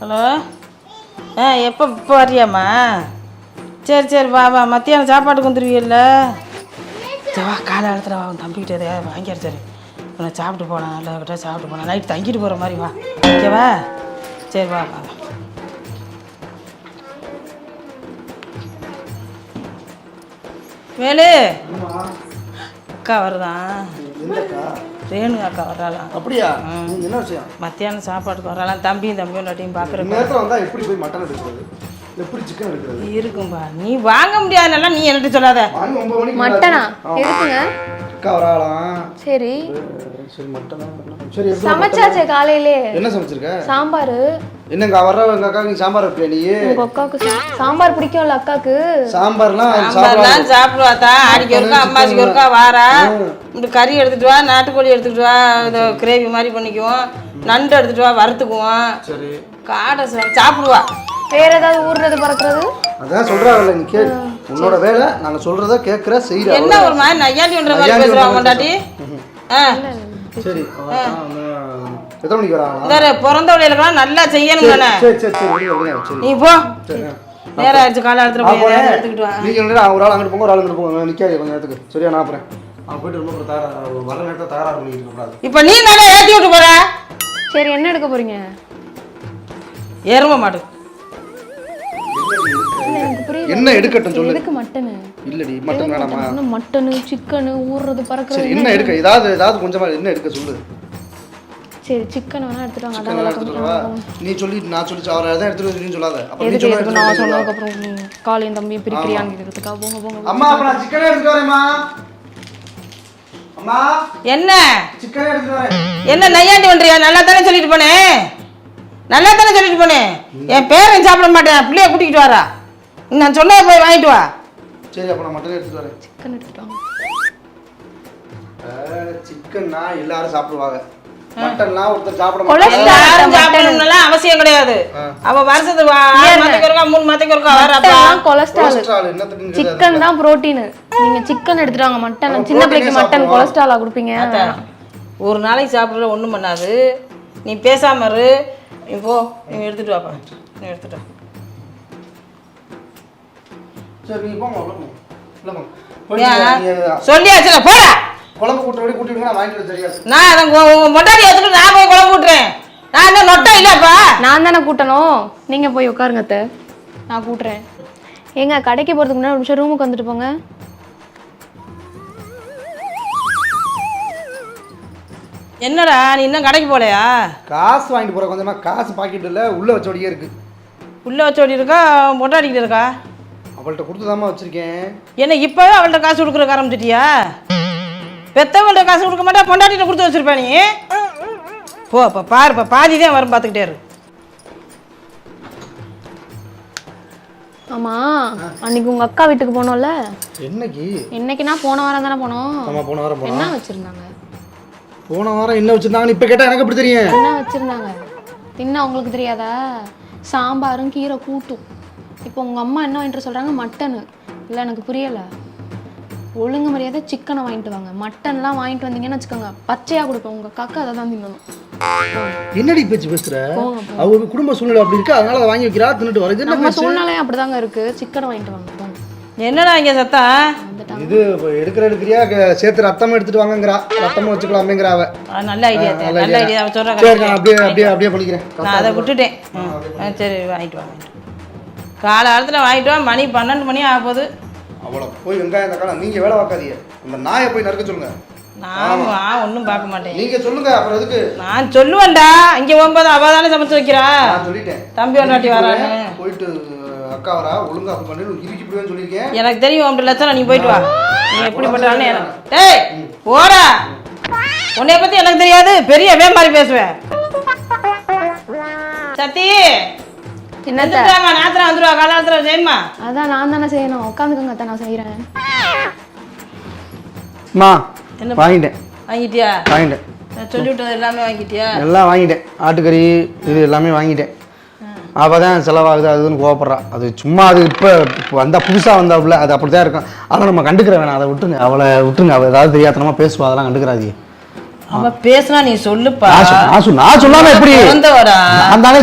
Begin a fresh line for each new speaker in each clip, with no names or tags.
Hello எப்போ இப்போ வரியாம்மா? சரி வா வா, மத்தியானம் சாப்பாட்டுக்கு வந்துடுவீல்ல? சரி வா, காலை வா, தம்பிக்கிட்ட எதையாவது வாங்கிடு. சரி உன்னை சாப்பிட்டு போகலாம், நல்லா கிட்ட சாப்பிட்டு போகலாம், நைட்டு தங்கிட்டு போகிற மாதிரி வா, ஓகேவா? சரி வா வா. வேலு அக்கா வருதான், ரேணு அக்கா வர்றாளாம்.
அப்படியா? என்ன விஷயம்?
மத்தியானம் சாப்பாட்டுக்கு வர்றாளாம். தம்பியும் நட்டியும் பார்க்குறேன்.
நேரத்தில் வந்தால் எப்படி போய் மட்டன் எடுக்கிறது, எப்படி சிக்கன் எடுக்கிறது?
இருக்கும்பா, நீ வாங்க முடியாதுனால நீ என்னட்டு சொல்லாத.
மட்டனா எதுக்குங்க?
அக்கா வராளாம்.
சரி
சரி மட்டனா சரி.
சமைச்சாச்சே காலையிலே.
என்ன சமைச்சிருக்க?
சாம்பார்.
என்னங்க வர்றவங்க எங்கள் அக்காவுக்கு நீ சாம்பார் வைப்பியா? நீ
உங்க அக்காவுக்கு சாம்பார் பிடிக்கும்ல அக்காவுக்கு?
சாம்பார்லாம்
சாப்பிடுவாத்தா, ஆடிக்கு ஒருக்கா அம்மாச்சிக்கு ஒருக்கா வாரா. இந்த கறி எடுத்துட்டு வா, நாட்டுக்கோழி எடுத்துக்கிட்டு வா, இதை கிரேவி மாதிரி பண்ணிக்குவோம். நண்டு எடுத்துட்டு வா, வறுத்துக்குவோம்.
சரி
காடை சாப்பிடுவா.
வேற ஏதாவது ஊர்றது பறக்கிறது?
அதான் சொல்றாங்கல்ல, நீ கே உன்னோட வேலை, நாங்கள் சொல்றத கேட்குற செய்யற.
என்ன ஒரு மாதிரி நையாண்டின்ற மாதிரி பேசுறாங்க கொண்டாட்டி.
சரி எத்தனை மணிக்கு வராங்க?
இந்த பிறந்த வழியிலாம் நல்லா செய்யணும் தானே.
சரி
நீ போ, நேரம் ஆயிடுச்சு. காலை எடுத்துக்கிட்டு வா.
நீங்க ஒரு ஆள் அங்கிட்டு போங்க, ஒரு ஆள் அங்கிட்டு போங்க, நிற்காது கொஞ்சம் நேரத்துக்கு. சரியா? நான் அப்புறம் அவன் போயிட்டு ரொம்ப தயாராக வர நேரத்தில் தயாராக பண்ணிட்டு இருக்கக்கூடாது.
இப்போ நீ நல்லா ஏற்றி விட்டு போற.
சரி என்ன எடுக்க போறீங்க?
எரும மாடு.
என்ன எடுக்கட்டும் சொல்லு.
எதுக்கு மட்டனு?
இல்லடி மட்டன் வேணாமா?
மட்டனு சிக்கனு ஊர்றது பறக்கிறது.
சரி என்ன எடுக்க? ஏதாவது கொஞ்சமா என்ன எடுக்க சொல்லு.
சரி சிக்கன் வேணா எடுத்துட்டு வாங்க.
நீ சொல்லி நான் சொல்லி அவரை தான் எடுத்துட்டு நீ சொல்லாத.
அப்ப நீ சொல்ல நான் சொன்னதுக்கு அப்புறம் காலையும் தம்பி பிரிக்கிறியான்னு கேக்குறதுக்கா? போங்க.
அம்மா அப்ப நான் சிக்கன் எடுத்துட்டு வரேன்மா. அம்மா
என்ன
சிக்கன் எடுத்துட்டு வரேன்.
என்ன நையாண்டி பண்றியா? நல்லா தானே சொல்லிட்டு போனேன், நல்லா தானே சொல்லிட்டு போனேன். என் பேரன் சாப்பிட மாட்டேன், பிள்ளைய கூட்டிகிட்டு வரா. நான் சொன்ன போய் வாங்கிட்டு வா.
சரி அப்ப நான் மட்டன் எடுத்துட்டு வரேன்.
சிக்கன் எடுத்துட்டு வாங்க.
சிக்கன்னா எல்லாரும் சாப்பிடுவாங்க, மட்டன்லாம் ஒருத்தர் சாப்பிட
மாட்டாங்க. அவசியம் கிடையாது. அவ வருஷத்துக்கு 6 மாசத்துக்கு ஒருக்கா 3 மாசத்துக்கு ஒருக்கா வரப்பா.
கொலஸ்ட்ரால்
என்னத்துக்கு?
சிக்கன் தான் புரோட்டீன். நீங்க சிக்கன் எடுத்துட்டு வாங்க. மட்டன் சின்ன பிள்ளைக்கு மட்டன் கொலஸ்ட்ராலா கொடுப்பீங்க.
ஒரு நாளைக்கு சாப்பிடுற ஒண்ணும் பண்ணாது. நீ பேசாம இரு. நீ போ, நீ எடுத்துட்டு வாப்பா. நீ எடுத்துட்டு வா.
சரி நீ போங்க.
சொல்லியாச்சுல போடா.
குழம்பு கூட்டுறபடி கூட்டிட்டு நான் வாங்கிட்டு தெரியாது.
நான் மொட்டாடி எடுத்துட்டு நான் போய் குழம்பு கூட்டுறேன். நான் என்ன நொட்டை இல்லப்பா.
நான் தானே கூட்டணும். நீங்க போய் உட்காருங்க அத்தை, நான் கூட்டுறேன். ஏங்க கடைக்கு போறதுக்கு முன்னாடி ஒரு நிமிஷம் ரூமுக்கு வந்துட்டு போங்க.
என்னடா நீ இன்னும் கடைக்கு போலையா?
காசு வாங்கிட்டு போற, கொஞ்சமா காசு பாக்கெட் இல்ல, உள்ள வச்சோடியே இருக்கு.
உள்ள வச்சோடி இருக்கா, மொட்டாடிக்கிட்டு இருக்கா?
அவள்கிட்ட கொடுத்துதாமா வச்சிருக்கேன்.
என்ன இப்பவே அவள்கிட்ட காசு கொடுக்குற ஆரம்பிச்சிட்டியா? பெத்தவங்கள்ட்ட காசு கொடுக்க மாட்டா, பொண்டாட்டிட்ட கொடுத்து வச்சிருப்பா நீ. போ இப்போ பாருப்பா, பாதி தான் வரும், பார்த்துக்கிட்டே இரு.
ஆமா அன்னைக்கு உங்க அக்கா வீட்டுக்கு போனோம்ல.
என்னைக்குனா
போன வாரம் தானே போனோம்.
ஆமா போன வாரம் போனோம்.
என்ன வச்சிருந்தாங்க?
போன வாரம் என்ன வச்சிருந்தாங்கன்னு இப்ப கேட்டா எனக்கு எப்படி தெரியும்?
என்ன வச்சிருந்தாங்க தின்னா உங்களுக்கு தெரியாதா? சாம்பாரும் கீரை கூட்டும். இப்போ உங்க அம்மா என்ன வாங்கிட்டு சொல்றாங்க? மட்டனு. இல்லை எனக்கு புரியல. ஒழுங்கு மரியாதை சிக்கனை வாங்கிட்டு வாங்க. மட்டன்லாம் வாங்கிட்டு வந்தீங்கன்னு வச்சுக்கோங்க, பச்சையா கொடுப்பேன். உங்க காக்கா அதை தான் தின்னணும்.
என்னடி பேச்சு பேசுற? அவங்க குடும்ப சூழ்நிலை அப்படி இருக்கு, அதனால அதை வாங்கி வைக்கிறா, தின்னுட்டு வருது.
நம்ம சூழ்நிலையும் அப்படிதாங்க இருக்கு. சிக்கனை வாங்கிட்டு வாங்க.
என்னடா இங்க சத்தம்?
இது எடுக்கிறியா சேர்த்து ரத்தம் எடுத்துட்டு வாங்கங்கறா. ரத்தமும் வச்சுக்கலாமேங்கறா அவ.
நல்ல ஐடியா, நல்ல ஐடியா சொல்றேன்.
சரி நான் அப்படியே பண்ணிக்கிறேன்.
நான் அதை விட்டுட்டேன். சரி வாங்கிட்டு வா. காலத்துல வாங்கிட்டு வா. மணி 12 மணி ஆக போகுது.
அவளை போய் வெங்காயம் தக்காளி நீங்க வேலை பார்க்காதீங்க. அந்த நாயை போய் நறுக்க சொல்லுங்க.
நான் ஒன்றும் பார்க்க மாட்டேன்.
நீங்க சொல்லுங்க, அப்புறம் எதுக்கு?
நான் சொல்லுவேன்டா. இங்கே போகும்போது அவள் தானே சமைச்சு வைக்கிறா.
நான் சொல்லிட்டேன்,
தம்பி ஒன்னாட்டி வரான்னு.
போயிட்டு அக்கா வரா, ஒழுங்கா பண்ணி இறுக்கி போயின்னு சொல்லியிருக்கேன்.
எனக்கு தெரியும் அப்படி லட்சம். நீ போயிட்டு வா. நீ எப்படி பண்ணுறான்னு டேய் போடா. உன்னைய பற்றி எனக்கு தெரியாது, பெரிய மாதிரி பேசுவேன். சத்தி நாத்திரம் வந்துருவா. காலத்துல செய்யுமா?
அதான் நான் தானே செய்யணும். உட்காந்துக்கோங்க அத்தை, நான் செய்யறேன்.
வாங்கிட்டியா?
வாங்கிட்டேன்.
சொல்லிவிட்டது எல்லாமே வாங்கிட்டியா?
எல்லாம் வாங்கிட்டேன். ஆட்டுக்கறி இது எல்லாமே வாங்கிட்டேன். அவள் தான் செலவாகுது அதுன்னு கோவப்படுறா. அது சும்மா அது இப்போ வந்தால் புதுசாக வந்தாப்புல அது அப்படி தான் இருக்கும். அதெல்லாம் நம்ம கண்டுக்கிற வேணாம், அதை விட்டுருங்க. அவளை விட்டுருங்க. அவள் ஏதாவது தெரியாதனமா பேசுவா, அதெல்லாம் கண்டுக்கிறாதீங்க.
அவ பேசுனா நீ சொல்லுப்பா.
நான் சொல்லாம எப்படி?
பிறந்தவடா
நான் தானே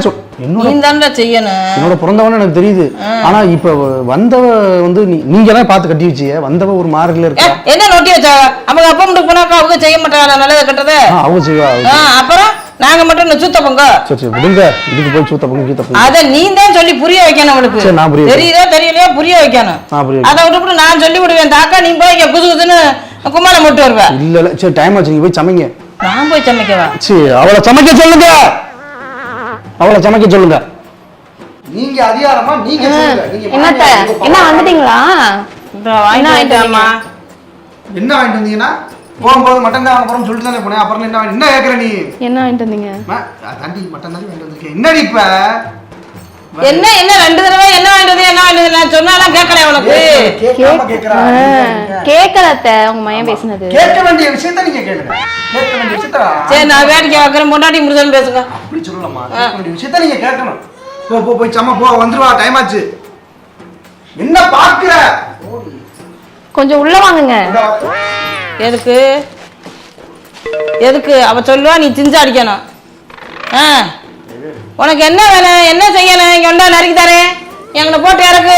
நீ தானே செய்யணும்.
என்னோட பிறந்தவன்னு எனக்கு தெரியுது. ஆனா இப்ப வந்தவ வந்து நீங்க தான் பார்த்து கட்டி வச்சிய. வந்தவ ஒரு மார்க்ல இருக்கு.
என்ன நோட்டி வச்சா? அவங்க அப்பா மட்டும் போனாக்கா அவங்க செய்ய மாட்டாங்க நல்லதை கட்டதை.
அவங்க செய்வா.
அப்புறம் நாங்க மட்டும் சூத்த பொங்க.
சரி விடுங்க. இதுக்கு போய் சூத்த பொங்க.
அத நீ தான் சொல்லி புரிய வைக்கணும் அவளுக்கு.
சரி நான் புரிய.
தெரியல தெரியலையா புரிய வைக்கணும். அதை விட்டு நான் சொல்லி விடுவேன். தாக்கா நீ போய் குது குதுன்னு குமாரம் போட்டு வருவ.
இல்ல சரி டைம் ஆச்சு. நீ போய் சமைங்க.
நான் போய் சமைக்கவா?
சரி அவளை சமைக்க சொல்லுங்க. அவளை சமைக்க சொல்லுங்க. நீங்க அதிகாரமா நீங்க சொல்லுங்க.
என்னத்த என்ன வந்துட்டீங்களா?
வாங்கிட்டாமா.
என்ன வாங்கிட்டு வந்தீங்கன்னா போகும்போது மட்டன் தான் வாங்க போறோம்னு சொல்லிட்டு தானே போனேன். அப்புறம் என்ன கேட்கற நீ? என்ன வாங்கிட்டு வந்தீங்க? தாண்டி மட்டன் தான் வாங்கிட்டு வந்திருக்கேன். என்னடி இப்ப
என்ன ரெண்டு தடவை என்ன வாங்கிட்டு நான் சொன்னாலும் கேட்கல உனக்கு.
கேட்கலத்த உங்க மையம் பேசினது.
கேட்க வேண்டிய விஷயத்த நீங்க கேளுங்க. கேட்க வேண்டிய விஷயத்த
சரி நான் வேடிக்கை வைக்கிறேன். பொண்டாட்டி முருகன் பேசுங்க.
அப்படி சொல்லலாமா? கேட்க வேண்டிய விஷயத்த நீங்க கேட்கணும். போய் சம்மா போ வந்துருவா. டைம் ஆச்சு. என்ன பாக்குற?
கொஞ்சம் உள்ள வாங்குங்க.
எதுக்கு அவ சொல்லுவா நீ சிஞ்சா அடிக்கணும். உனக்கு என்ன வேணும்? என்ன செய்யணும்? இங்க ஒன்றா நறுக்கி தரேன். எங்களை போட்டு இறக்கு.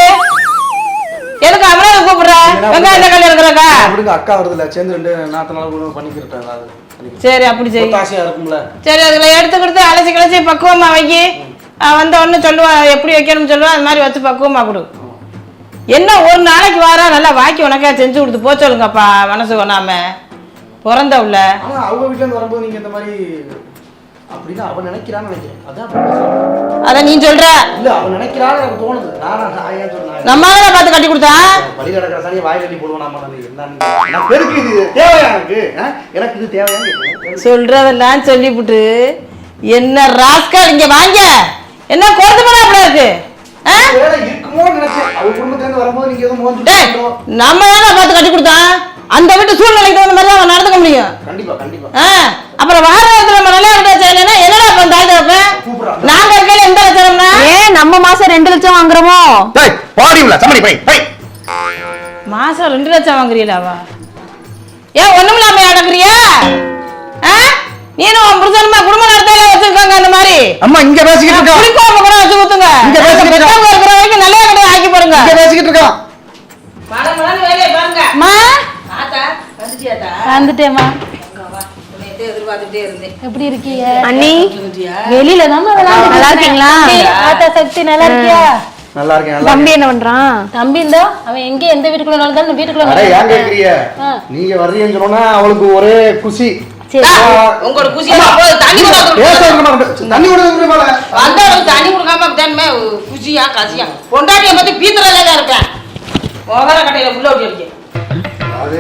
எதுக்கு அவளே கூப்பிடுற? வெங்காயம் தக்காளி இருக்கிறக்கா
அக்கா வருதுல சேர்ந்து 2 நாத்தனால பண்ணிக்கிறேன்.
சரி அப்படி செய்ய
ஆசையா இருக்கும்ல.
சரி அதுல எடுத்து கொடுத்து அலசி கிளச்சி பக்குவமா வைக்கி. வந்த ஒன்று சொல்லுவா எப்படி வைக்கணும்னு சொல்லுவா. அது மாதிரி வச்சு பக்குவமா கொடு. என்ன ஒரு நாளைக்கு வாரா நல்லா வாக்கி உனக்கா செஞ்சு கொடுத்து போ சொல்லுங்கப்பா. மனசு கொண்டாம பிறந்த உள்ள
அவங்க வீட்டுல இருந்து வரும்போது நீங்க இந்த மாதிரி அப்படின்னு அவ நினைக்கிறான்னு நினைக்கிறேன்.
அத நீ சொல்ற
இல்ல அவ நினைக்கிறான்னு எனக்கு தோணுது. நான் சொல்றேன்
நம்ம தான் பார்த்து கட்டி கொடுத்தா
பலி கிடக்கிற சாணியை வாய் கட்டி போடுவோம். நம்ம எதுக்கு இது தேவையா? எனக்கு இது தேவையா?
சொல்றதெல்லாம் சொல்லிவிட்டு என்ன ராஸ்கல் இங்க வாங்க. என்ன குறைஞ்ச போனா அப்படி இருக்கு?
இருக்குமோ நினைச்சேன். அவ குடும்பத்துல இருந்து வரும்போது நீங்க எதுவும்
நம்ம தானே பார்த்து கட்டி கொடுத்தான். அந்த வீட்டு சூழ்நிலைக்கு தகுந்த மாதிரி தான் அவன் நடந்துக்க முடியும்.
கண்டிப்பா.
அப்புறம் வார நேரத்துல நம்ம நல்லா இருக்க செய்யலைன்னா என்னடா இப்ப தாழ்த்து வைப்பேன். நாங்க இருக்கையில எந்த லட்சம்னா
ஏன் நம்ம மாசம் 2 லட்சம் வாங்குறோமோ?
மாசம் 2 லட்சம் வாங்குறீங்களாவா? ஏன் ஒண்ணும் இல்லாம அடக்குறியா? நீனும் உன் புருஷனுமா குடும்ப நடத்தையில வச்சிருக்காங்க அந்த மாதிரி.
அம்மா இங்க பேசிக்கிட்டு இருக்கா.
குடிக்கோம கூட வச்சு ஊத்துங்க.
இங்க பேசிக்கிட்டு இருக்கா.
இருக்கிற வரைக்கும் நல்ல கடை ஆக்கி போடுங்க.
இங்க பேசிக்கிட்டு இருக்கா.
மடமடன்னு வேலையை பாருங்க.
அம்மா
ஆத்தா வந்துட்டியாடா?
வந்துட்டேம்மா.
எதிர்பார்த்துட்டே இருந்தேன்.
எப்படி இருக்கீங்க அண்ணி? வெளியில தான் நல்லா இருக்கீங்களா? ஆத்தா சக்தி நல்லா இருக்கியா?
நல்லா இருக்கேன்.
தம்பி என்ன பண்றான்? தம்பி இந்தா அவன் எங்க எந்த வீட்டுக்குள்ள நடந்தாலும் வீட்டுக்குள்ள
அட ஏன் கேக்குறீங்க? நீங்க வர்றீங்கன்னு சொன்னா அவளுக்கு ஒரே குஷி.
சரி உங்களோட குஷியா போய் தண்ணி
தண்ணி கொடுங்க மேல
அந்த தண்ணி கொடுக்காம தன்மே குஷியா காசியா பொண்டாட்டிய பத்தி பீத்தறல இருக்கேன். ஓவர கட்டையில புள்ள ஓட்டி அடிக்க.
அது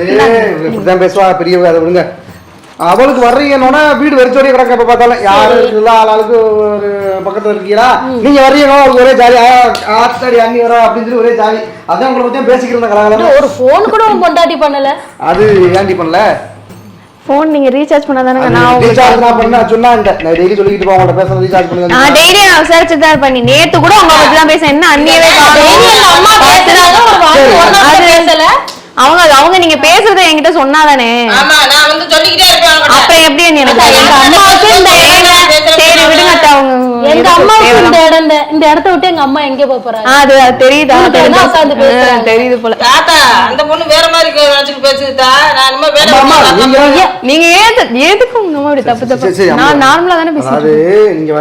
இப்படிதான் பேசுவா பெரியவங்க. அதை விடுங்க. அவளுக்கு வர்றீங்கன்னா வீடு வெறிச்சோடிய கிடக்க. எப்ப பார்த்தாலும் யாரு இருக்குல்ல ஆளாளுக்கு ஒரு பக்கத்துல இருக்கீங்களா? நீங்க வர்றீங்க அவளுக்கு ஒரே ஜாலி. ஆத்தாடி அண்ணி வரா அப்படின்னு சொல்லி ஒரே ஜாலி. அதான் உங்களை பத்தியும் பேசிக்கிறேன். கலகலம்
ஒரு போன் கூட பொண்டாட்டி பண்ணல.
அது ஏன்டி பண்ணல?
போன் நீங்க ரீசார்ஜ் பண்ணாதானே?
நான் ரீசார்ஜ் நான் பண்ண சொன்னா இந்த நான் டெய்லி சொல்லிட்டு போறேன். உங்கள்ட்ட பேச ரீசார்ஜ் பண்ணுங்க.
நான் டெய்லி நான் விசாரிச்சு தான் பண்ணி. நேத்து கூட உங்க பத்தி தான் பேச. என்ன அண்ணியவே காணோம். அம்மா பேசுறாங்க ஒரு வார்த்தை பேசல. அவங்க நீங்க பேசுறத என்கிட்ட சொன்னாதானே.
ஆமா நான் வந்து சொல்லிக்கிட்டே இருப்பேன்.
அப்புறம் எப்படி எனக்கு எங்க அம்மாவுக்கு சரி விடுங்க அத்தை. அவங்க எங்க அம்மாவுக்கு இந்த இடத்த விட்டு எங்க அம்மா எங்க போறாங்க? அது தெரியுதா? தெரியுது போல.
தாத்தா அந்த பொண்ணு வேற மாதிரி நினைச்சிட்டு பேசுதா? நான் நம்ம வேற
நீங்க எதுக்கு உங்க அம்மா இப்படி தப்பு நான் நார்மலா தானே பேசுறேன்.
அது நீங்க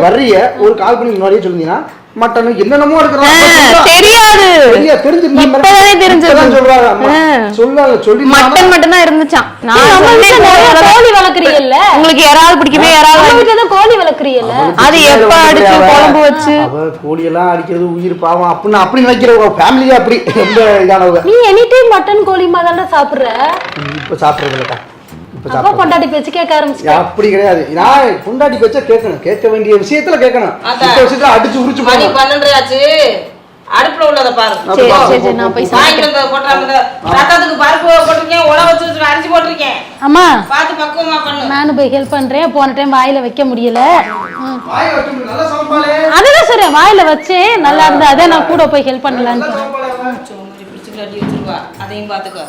வர்றீங்க ஒரு கால் பண்ணி முன்னாடியே சொல்லுங்கன்னா மட்டன் என்னென்னமோ
தெரியாது. இப்பதானே தெரிஞ்சது. மட்டன் மட்டும் தான் இருந்துச்சான். கோழி வளர்க்குறீங்கல்ல, உங்களுக்கு யாராவது பிடிக்குமே? யாராவது கோழி வளர்க்குறீங்கல்ல, அது எப்ப அடிச்சு குழம்பு வச்சு
கோழி எல்லாம் அடிக்கிறது உயிர் பாவம் அப்படின்னு அப்படி நினைக்கிற ஃபேமிலி அப்படி ரொம்ப இதானவங்க.
நீ எனி டைம் மட்டன் கோழி மாதிரி சாப்பிடுற.
இப்ப சாப்பிடுறது இல்ல.
அப்ப பொண்டாட்டி பேச்சு கேட்க ஆரம்பிச்சு.
அப்படி கிடையாது. நான் பொண்டாட்டி பேச்ச கேட்கணும். கேட்க வேண்டிய விஷயத்துல கேட்கணும். இந்த விஷயத்துல அடிச்சு உரிச்சு
மணி 12 ஆச்சு. அடுப்புல உள்ளத பாரு.
சரி நான் போய்
சாய்க்கிரத போட்றாங்க. ரத்தத்துக்கு பருப்பு போட்டுருக்கேன். உல வச்சு அரிசி போட்டுருக்கேன்.
அம்மா
பாத்து பக்குவமா பண்ணு.
நானும் போய் ஹெல்ப் பண்றேன். போன டைம் வாயில வைக்க முடியல.
வாயில வைக்க நல்லா சமைப்பாளே.
அதுதான் சரி வாயில வச்சேன். நல்லா இருந்தா அத நான் கூட போய் ஹெல்ப் பண்ணலாம்னு.
பிடிச்சு அடி வச்சிருவா. அதையும் பாத்துக்க.